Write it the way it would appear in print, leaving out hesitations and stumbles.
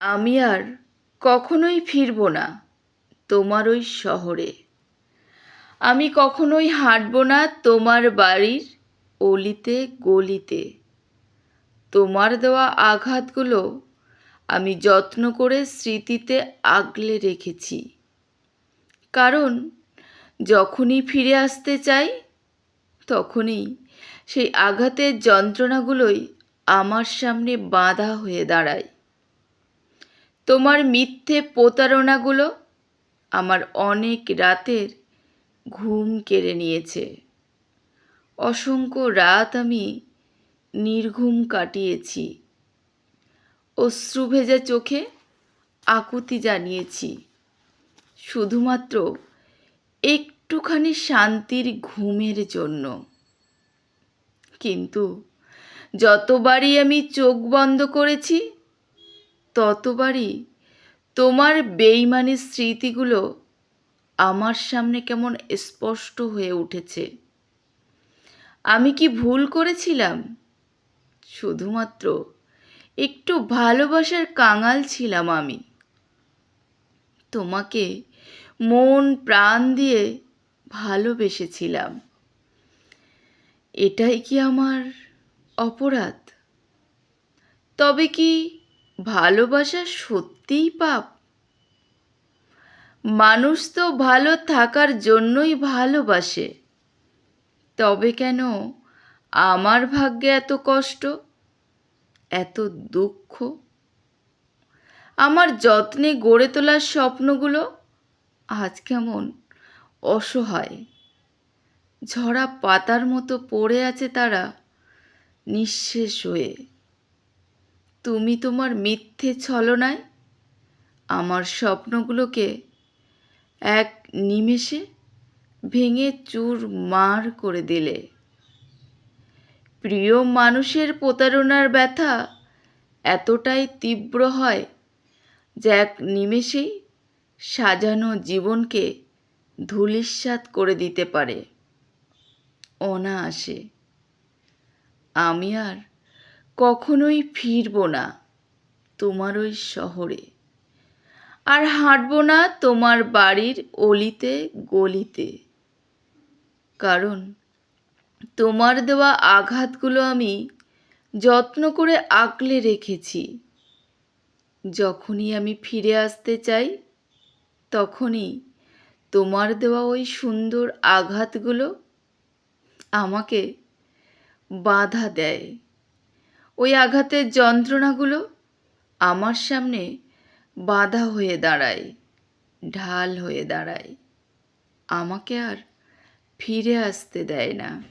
আমি আর কখনোই ফিরব না তোমার ওই শহরে। আমি কখনোই হাঁটব না তোমার বাড়ির অলিতে গলিতে। তোমার দেওয়া আঘাতগুলো আমি যত্ন করে স্মৃতিতে আগলে রেখেছি। কারণ যখনই ফিরে আসতে চাই, তখনই সেই আঘাতের যন্ত্রণাগুলোই আমার সামনে বাধা হয়ে দাঁড়ায়। তোমার মিথ্যে প্রতারণাগুলো আমার অনেক রাতের ঘুম কেড়ে নিয়েছে। অসংখ্য রাত আমি নির্ঘুম কাটিয়েছি। অশ্রু ভেজা চোখে আকুতি জানিয়েছি, শুধুমাত্র একটুখানি শান্তির ঘুমের জন্য। কিন্তু যতবারই আমি চোখ বন্ধ করেছি, ততবারই তোমার বেইমানির স্মৃতিগুলো আমার সামনে কেমন স্পষ্ট হয়ে উঠেছে। আমি কি ভুল করেছিলাম? শুধুমাত্র একটু ভালোবাসার কাঙাল ছিলাম আমি। তোমাকে মন প্রাণ দিয়ে ভালোবেসেছিলাম। এটাই কি আমার অপরাধ? তবে কি ভালোবাসা সত্যিই পাপ? মানুষ তো ভালো থাকার জন্যই ভালোবাসে। তবে কেন আমার ভাগ্যে এত কষ্ট, এত দুঃখ? আমার যত্নে গড়ে তোলা স্বপ্নগুলো আজ কেমন অসহায়, ঝরা পাতার মতো পড়ে আছে তারা নিঃশেষ হয়ে। তুমি তোমার মিথ্যে ছলনায় আমার স্বপ্নগুলোকে এক নিমেষে ভেঙে চুরমার করে দিলে। প্রিয় মানুষের প্রতারণার ব্যথা এতটাই তীব্র হয় যে এক নিমেষেই সাজানো জীবনকে ধূলিসাৎ করে দিতে পারে অনায়াসে। আমি আর কখনোই ফিরব না তোমার ওই শহরে, আর হাঁটব না তোমার বাড়ির অলিতে গলিতে। কারণ তোমার দেওয়া আঘাতগুলো আমি যত্ন করে আগলে রেখেছি। যখনই আমি ফিরে আসতে চাই, তখনই তোমার দেওয়া ওই সুন্দর আঘাতগুলো আমাকে বাধা দেয়। ওই আঘাতের যন্ত্রণাগুলো আমার সামনে বাধা হয়ে দাঁড়ায়, ঢাল হয়ে দাঁড়ায়। আমাকে আর ফিরে আসতে দেয় না।